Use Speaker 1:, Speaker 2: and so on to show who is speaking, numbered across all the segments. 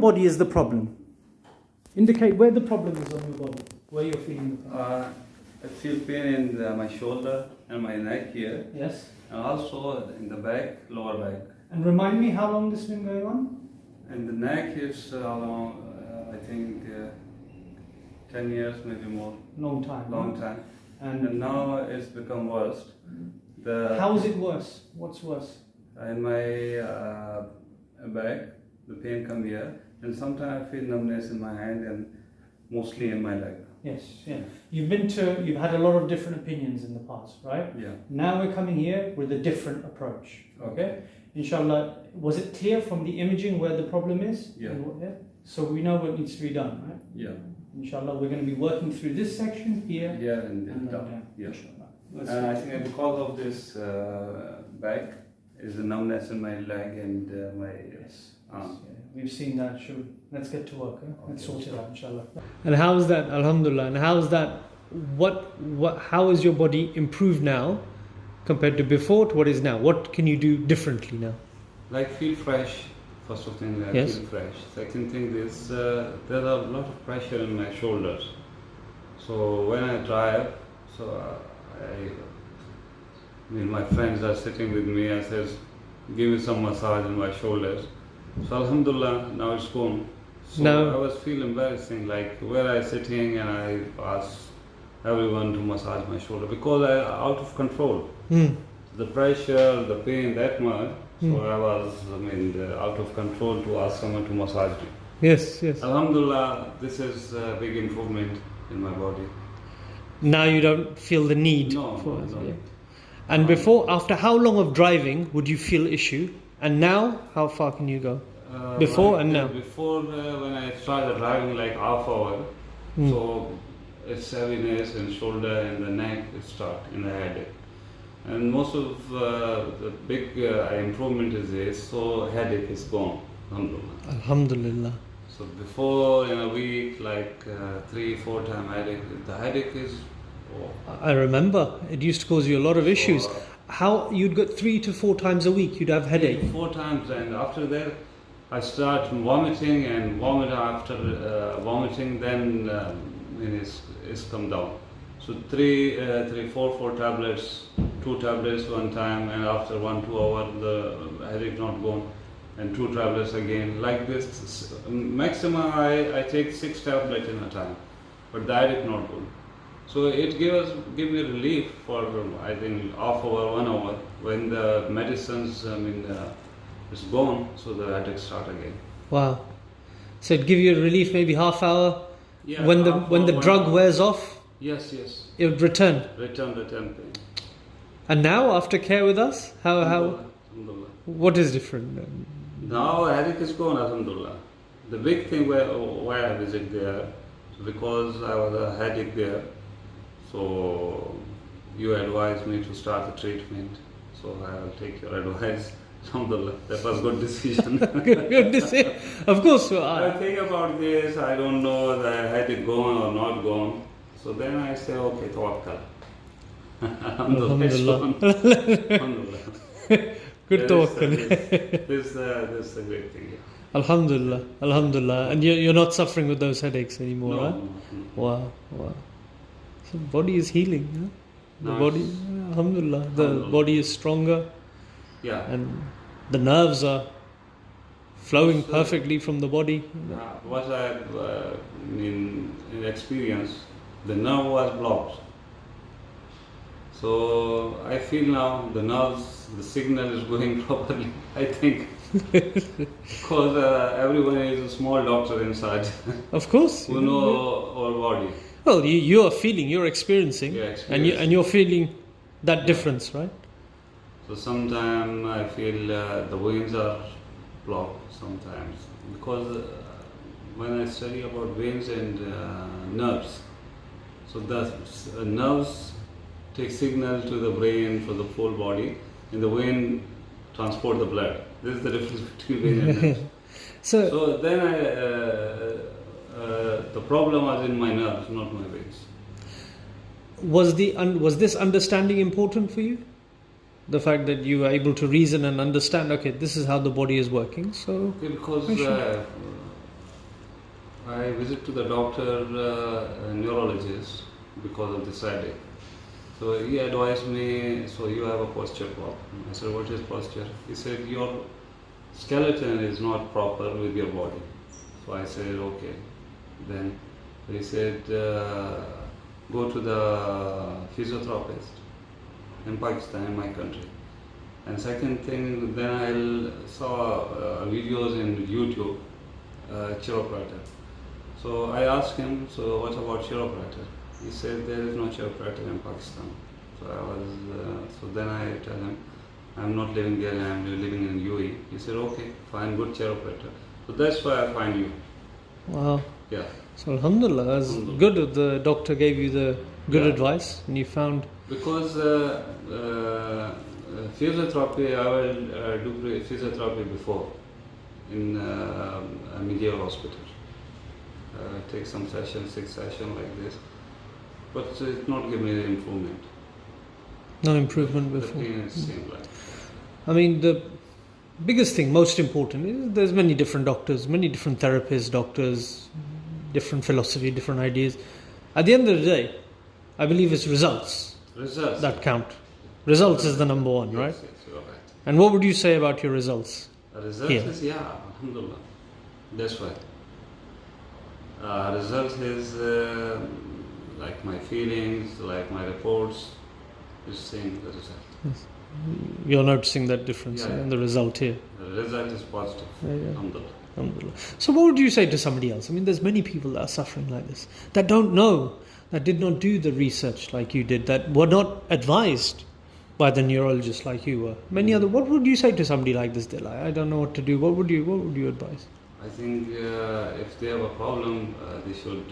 Speaker 1: body is the problem? Indicate where the problem is on your body, where you're feeling the problem.
Speaker 2: I feel pain in my shoulder and my neck here.
Speaker 1: Yes.
Speaker 2: And also in the back, lower back.
Speaker 1: And remind me how long this has been going on?
Speaker 2: And the neck is around, I think, 10 years, maybe more.
Speaker 1: Long time.
Speaker 2: Long time. And now it's become worse.
Speaker 1: How is it worse? What's worse?
Speaker 2: In my back, the pain come here. And sometimes I feel numbness in my hand and mostly in my leg.
Speaker 1: Yes, yeah. You've had a lot of different opinions in the past, right?
Speaker 2: Yeah.
Speaker 1: Now we're coming here with a different approach. Okay? Inshallah, was it clear from the imaging where the problem is?
Speaker 2: Yeah.
Speaker 1: So we know what needs to be done, right?
Speaker 2: Yeah.
Speaker 1: Inshallah, we're going to be working through this section here.
Speaker 2: Yeah, and
Speaker 1: then
Speaker 2: down. Yeah.
Speaker 1: Inshallah.
Speaker 2: And I think because of this back is the numbness in my leg and my arm.
Speaker 1: Yeah. We've seen that. Let's get to work.
Speaker 2: Okay.
Speaker 1: Let's sort it out, inshallah. And how is that? Alhamdulillah. And how is that? How is your body improved now compared to before to what is now? What can you do differently now?
Speaker 2: Like feel fresh. First of thing, I
Speaker 1: yes.
Speaker 2: feel fresh. Second thing is there are a lot of pressure in my shoulders. So when I drive, my friends are sitting with me and says, give me some massage in my shoulders. So Alhamdulillah, now it's gone. So I was feeling embarrassing, like where I sitting and I asked everyone to massage my shoulder because I out of control. The pressure, the pain that much. So I was out of control to ask someone to massage me.
Speaker 1: Yes, yes.
Speaker 2: Alhamdulillah, this is a big improvement in my body.
Speaker 1: Now you don't feel the need for it.
Speaker 2: No.
Speaker 1: Yeah. And before, after how long of driving would you feel issue? And now, how far can you go? Before and now?
Speaker 2: Before, when I started driving like half hour, so it's heaviness in shoulder and the neck start in the headache. And most of the big improvement is this, so headache is gone. Alhamdulillah.
Speaker 1: Alhamdulillah.
Speaker 2: So before in a week, like 3-4 times headache, the headache is.
Speaker 1: I remember it used to cause you a lot of issues. How you'd get 3 to 4 times a week, you'd have headache.
Speaker 2: 3 to 4 times, and after that, I start vomiting and vomit after vomiting. Then it's come down. So 4 tablets, 2 tablets one time, and after 1-2 hours the headache not gone, and 2 tablets again. Like this, maximum I take 6 tablets in a time, but the headache not good. So it give me relief for I think half hour, 1 hour. When the medicines is gone, so the headache start again.
Speaker 1: Wow! So it give you a relief maybe half hour.
Speaker 2: Yeah.
Speaker 1: When the drug wears off.
Speaker 2: Yes.
Speaker 1: It would return.
Speaker 2: Return pain.
Speaker 1: And now after care with us, how
Speaker 2: Alhamdulillah.
Speaker 1: What is different?
Speaker 2: Now headache is gone. Alhamdulillah. The big thing why I visit there, because I was a headache there. So you advised me to start the treatment. So I will take your advice. Alhamdulillah, that was good decision.
Speaker 1: Good decision. Of course.
Speaker 2: I think about this. I don't know the headache gone or not gone. So then I say, okay, tawakkal. Alhamdulillah. Alhamdulillah.
Speaker 1: Good tawakkal.
Speaker 2: This is a great thing. Yeah.
Speaker 1: Alhamdulillah. Alhamdulillah. And you're not suffering with those headaches anymore,
Speaker 2: No,
Speaker 1: right?
Speaker 2: no.
Speaker 1: Wow. So the body is healing. Huh? The
Speaker 2: Nice.
Speaker 1: body, alhamdulillah. The body is stronger.
Speaker 2: Yeah.
Speaker 1: And the nerves are flowing perfectly from the body.
Speaker 2: What I in experience, the nerve was blocked. So I feel now the nerves, the signal is going properly, I think. Because everyone is a small doctor inside.
Speaker 1: Of course.
Speaker 2: Who know our body.
Speaker 1: Well, you are feeling, you're experiencing, and you're feeling that difference, right?
Speaker 2: So sometimes I feel the veins are blocked sometimes. Because when I study about veins and nerves, so the nerves take signal to the brain for the whole body, and the vein transport the blood. This is the difference between vein and nerves. So then the problem was in my nerves, not my veins.
Speaker 1: Was this understanding important for you? The fact that you were able to reason and understand, okay, this is how the body is working. So
Speaker 2: because I visit to the doctor, neurologist, because of this headache. So he advised me, so you have a posture problem. I said, what is posture? He said, your skeleton is not proper with your body. So I said, okay. Then he said, go to the physiotherapist in Pakistan, in my country. And second thing, then I saw videos in YouTube, chiropractor. So I asked him, so what about chiropractor? He said there is no chiropractor in Pakistan. So then I tell him, I'm not living there, I'm living in UAE. He said, okay, find good chiropractor. So that's why I find you.
Speaker 1: Wow.
Speaker 2: Yeah.
Speaker 1: So Alhamdulillah, that's good that the doctor gave you the good advice and you found...
Speaker 2: Because physiotherapy, I will do physiotherapy before in a medial hospital. Take some sessions, 6 sessions like this. But it not give me the improvement.
Speaker 1: No improvement
Speaker 2: The
Speaker 1: before.
Speaker 2: pain is same like.
Speaker 1: I mean, the biggest thing, most important, is there's many different doctors, many different therapists, doctors, different philosophy, different ideas. At the end of the day, I believe it's results
Speaker 2: Results.
Speaker 1: that count. Results is the number one,
Speaker 2: Yes,
Speaker 1: right?
Speaker 2: yes, you are right.
Speaker 1: And what would you say about your results?
Speaker 2: The result
Speaker 1: Here.
Speaker 2: is, alhamdulillah. That's why. Result is like my feelings, like my reports, is same the result.
Speaker 1: You're noticing that difference
Speaker 2: Yeah.
Speaker 1: in the result here.
Speaker 2: The result is positive.
Speaker 1: Yeah.
Speaker 2: Alhamdulillah.
Speaker 1: Alhamdulillah. So what would you say to somebody else? I mean, there's many people that are suffering like this, that don't know, that did not do the research like you did, that were not advised by the neurologist like you were. Many other. What would you say to somebody like this? They're like, I don't know what to do. What would you advise?
Speaker 2: I think if they have a problem, they should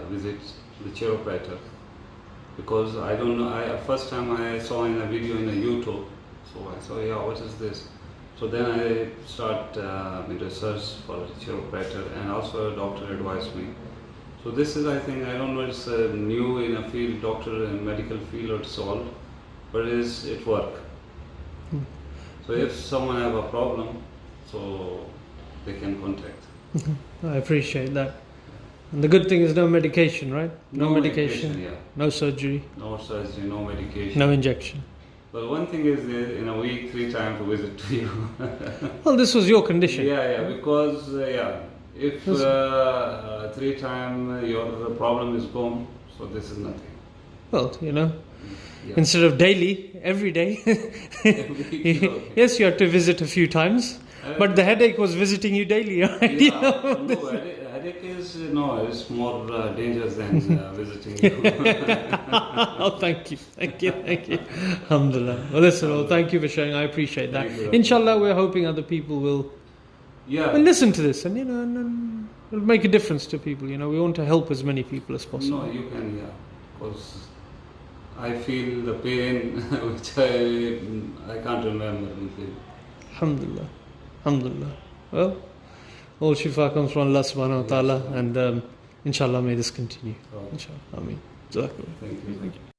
Speaker 2: visit the chiropractor. Because I don't know, first time I saw in a video in a YouTube, so I saw, what is this? So then I start research for a chiropractor, and also a doctor advised me. So this is, I think, I don't know, it's new in a field, doctor in medical field or solved, but it work. So if someone have a problem, so they can contact.
Speaker 1: I appreciate that. And the good thing is no medication, right? No medication,
Speaker 2: yeah.
Speaker 1: no surgery,
Speaker 2: No surgery, no medication.
Speaker 1: no injection.
Speaker 2: But one thing is in a week, 3 times to visit to you.
Speaker 1: Well, this was your condition.
Speaker 2: Because if 3 times your problem is gone, so this is nothing.
Speaker 1: Well,
Speaker 2: Yeah.
Speaker 1: instead of daily, every day.
Speaker 2: Okay.
Speaker 1: Yes, you had to visit a few times, but the headache was visiting you daily, right?
Speaker 2: Headache is it's more dangerous than visiting you.
Speaker 1: Oh, thank you. Alhamdulillah. Well, listen, thank you for sharing. I appreciate that.
Speaker 2: Thank you.
Speaker 1: Inshallah, we're hoping other people will listen to this and and it'll make a difference to people. We want to help as many people as possible.
Speaker 2: No, you can, because I feel the pain which I can't remember.
Speaker 1: Alhamdulillah. Well, all shifa comes from Allah subhanahu wa ta'ala, and inshallah may this continue.
Speaker 2: Oh.
Speaker 1: Inshallah. Ameen. Jazakallah.
Speaker 2: Thank you.